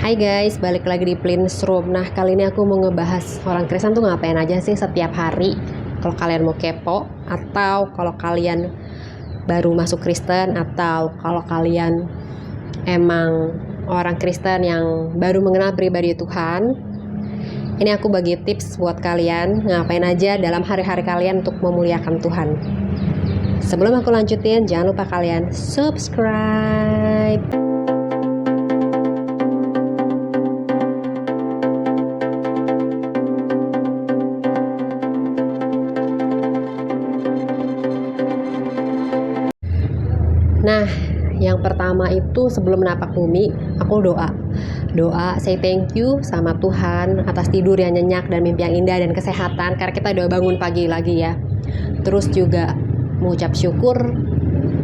Hai guys, balik lagi di Plins Room. Nah, kali ini aku mau ngebahas orang Kristen tuh ngapain aja sih setiap hari. Kalau kalian mau kepo, atau kalau kalian baru masuk Kristen, atau kalau kalian emang orang Kristen yang baru mengenal pribadi Tuhan. Ini aku bagi tips buat kalian ngapain aja dalam hari-hari kalian untuk memuliakan Tuhan. Sebelum aku lanjutin, jangan lupa kalian subscribe. Nah, yang pertama itu sebelum menapak bumi, aku doa, say thank you sama Tuhan atas tidur yang nyenyak dan mimpi yang indah dan kesehatan, karena kita udah bangun pagi lagi ya. Terus juga mengucap syukur,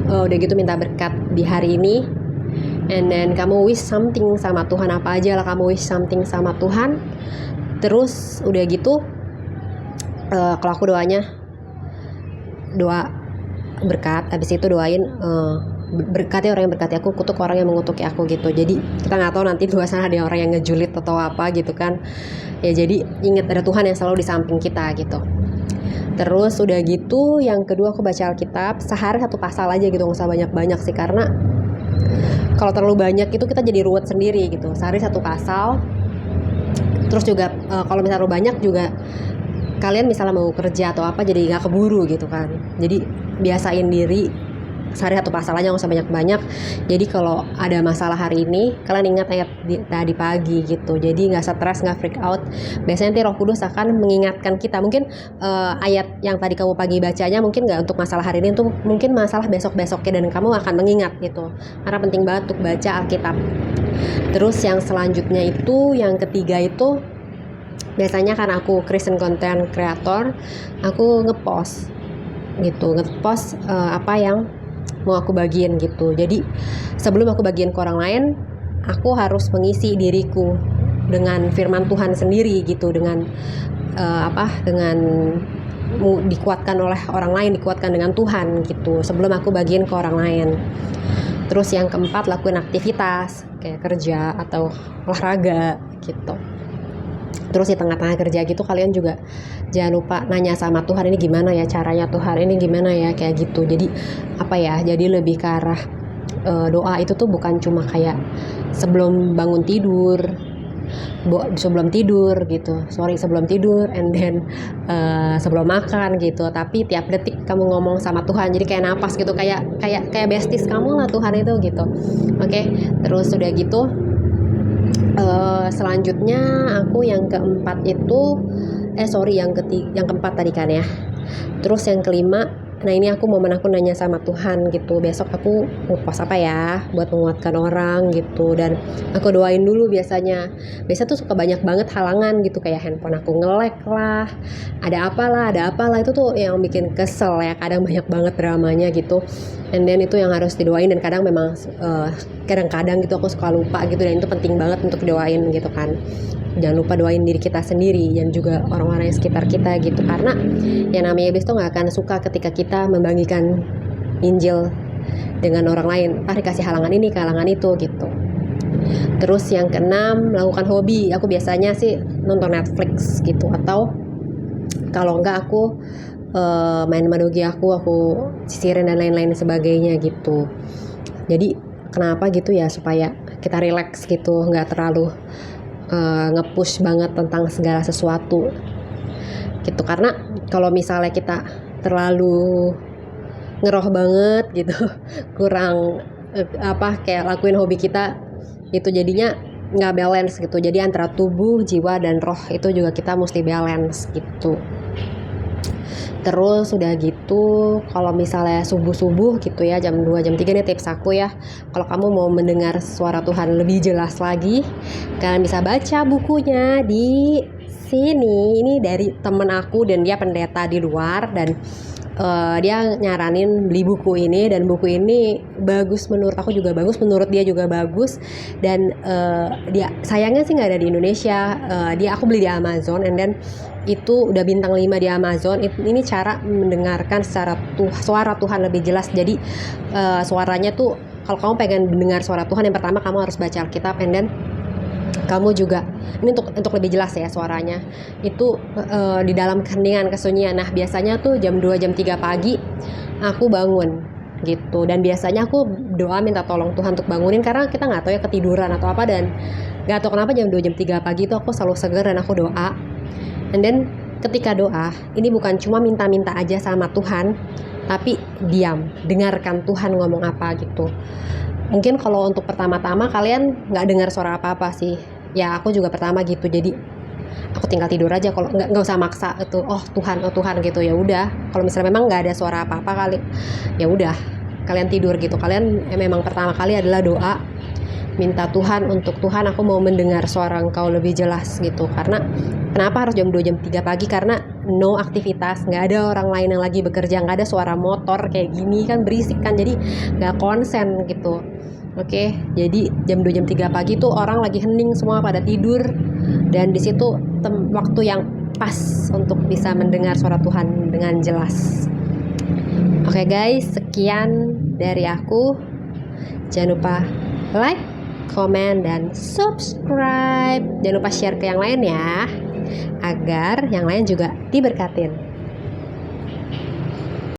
udah gitu minta berkat di hari ini. And then kamu wish something sama Tuhan, apa aja lah kamu wish something sama Tuhan. Terus udah gitu, kalau aku doa berkat, habis itu doain berkati orang yang berkati aku, kutuk orang yang mengutuki aku gitu. Jadi kita nggak tahu nanti di luar sana ada orang yang ngejulit atau apa gitu kan ya. Jadi ingat ada Tuhan yang selalu di samping kita gitu. Terus udah gitu, yang kedua aku baca Alkitab sehari satu pasal aja gitu, nggak usah banyak-banyak sih, karena kalau terlalu banyak itu kita jadi ruwet sendiri gitu. Sehari satu pasal. Terus juga kalau misalnya terlalu banyak juga kalian misalnya mau kerja atau apa jadi nggak keburu gitu kan. Jadi biasain diri sehari satu pasal aja, nggak usah banyak-banyak. Jadi kalau ada masalah hari ini, kalian ingat ayat tadi pagi gitu. Jadi nggak stres, nggak freak out. Biasanya nanti Roh Kudus akan mengingatkan kita. Mungkin ayat yang tadi kamu pagi bacanya mungkin nggak untuk masalah hari ini, untuk mungkin masalah besok-besoknya, dan kamu akan mengingat gitu. Karena penting banget untuk baca Alkitab. Terus yang selanjutnya itu, yang ketiga itu, biasanya karena aku Christian content creator, aku ngepost apa yang mau aku bagiin gitu. Jadi sebelum aku bagiin ke orang lain, aku harus mengisi diriku dengan firman Tuhan sendiri gitu, dengan dengan dikuatkan oleh orang lain, dikuatkan dengan Tuhan gitu, sebelum aku bagiin ke orang lain. Terus yang keempat, lakuin aktivitas kayak kerja atau olahraga gitu. Terus di tengah-tengah kerja gitu, kalian juga jangan lupa nanya sama Tuhan, ini gimana ya caranya Tuhan, ini gimana ya, kayak gitu. Jadi jadi lebih ke arah doa itu tuh bukan cuma kayak sebelum bangun tidur, sebelum tidur and then sebelum makan gitu, tapi tiap detik kamu ngomong sama Tuhan. Jadi kayak napas gitu, kayak besties kamu lah Tuhan itu gitu. Oke. Terus udah gitu, selanjutnya aku yang keempat itu yang keempat tadi kan ya. Terus yang kelima, nah ini aku nanya sama Tuhan gitu, besok aku mau post apa ya buat menguatkan orang gitu. Dan aku doain dulu. Biasanya tuh suka banyak banget halangan gitu, kayak handphone aku nge-lag lah, ada apalah, itu tuh yang bikin kesel ya, kadang banyak banget dramanya gitu. And then itu yang harus didoain, dan kadang memang kadang-kadang gitu aku suka lupa gitu, dan itu penting banget untuk doain gitu kan. Jangan lupa doain diri kita sendiri dan juga orang-orang yang sekitar kita gitu, karena yang namanya iblis tuh nggak akan suka ketika kita membagikan Injil dengan orang lain. Dikasih halangan ini, halangan itu gitu. Terus yang keenam, melakukan hobi. Aku biasanya sih nonton Netflix gitu, atau kalau enggak aku main sama dogi aku sisirin dan lain-lain sebagainya gitu. Jadi kenapa gitu ya, supaya kita relax gitu, nggak terlalu nge-push banget tentang segala sesuatu gitu. Karena kalau misalnya kita terlalu ngeroh banget gitu, kurang kayak lakuin hobi kita gitu, jadinya nggak balance gitu. Jadi antara tubuh, jiwa, dan roh itu juga kita mesti balance gitu. Terus udah gitu, kalau misalnya subuh-subuh gitu ya, jam 2, jam 3, nih tips aku ya. Kalau kamu mau mendengar suara Tuhan lebih jelas lagi, kalian bisa baca bukunya di sini. Ini dari temen aku, dan dia pendeta di luar, dan dia nyaranin beli buku ini, dan buku ini bagus, menurut aku juga bagus, menurut dia juga bagus. Dan dia sayangnya sih nggak ada di Indonesia. Aku beli di Amazon, and then itu udah bintang 5 di Amazon. Ini cara mendengarkan suara Tuhan lebih jelas. Jadi suaranya tuh, kalau kamu pengen mendengar suara Tuhan, yang pertama kamu harus baca Alkitab, and then Kamu juga, ini untuk lebih jelas ya suaranya, itu di dalam keheningan kesunyian. Nah biasanya tuh jam 2 jam 3 pagi aku bangun gitu, dan biasanya aku doa minta tolong Tuhan untuk bangunin, karena kita nggak tahu ya ketiduran atau apa, dan nggak tahu kenapa jam 2 jam 3 pagi itu aku selalu seger dan aku doa. And then ketika doa ini bukan cuma minta-minta aja sama Tuhan, tapi diam, dengarkan Tuhan ngomong apa gitu. Mungkin kalau untuk pertama-tama kalian nggak dengar suara apa-apa sih, ya aku juga pertama gitu, jadi aku tinggal tidur aja. Kalau nggak usah maksa itu, oh Tuhan gitu, ya udah. Kalau misalnya memang nggak ada suara apa-apa kali, ya udah kalian tidur gitu. Kalian memang pertama kali adalah doa, minta Tuhan untuk, Tuhan aku mau mendengar suara Engkau lebih jelas gitu. Karena kenapa harus jam 2 jam 3 pagi? Karena no aktivitas, nggak ada orang lain yang lagi bekerja, nggak ada suara motor kayak gini kan berisik kan, jadi nggak konsen gitu. Oke, jadi jam 2 jam 3 pagi tuh orang lagi hening semua pada tidur, dan di situ waktu yang pas untuk bisa mendengar suara Tuhan dengan jelas. Oke guys, sekian dari aku. Jangan lupa like, komen, dan subscribe. Jangan lupa share ke yang lain ya, agar yang lain juga diberkatin.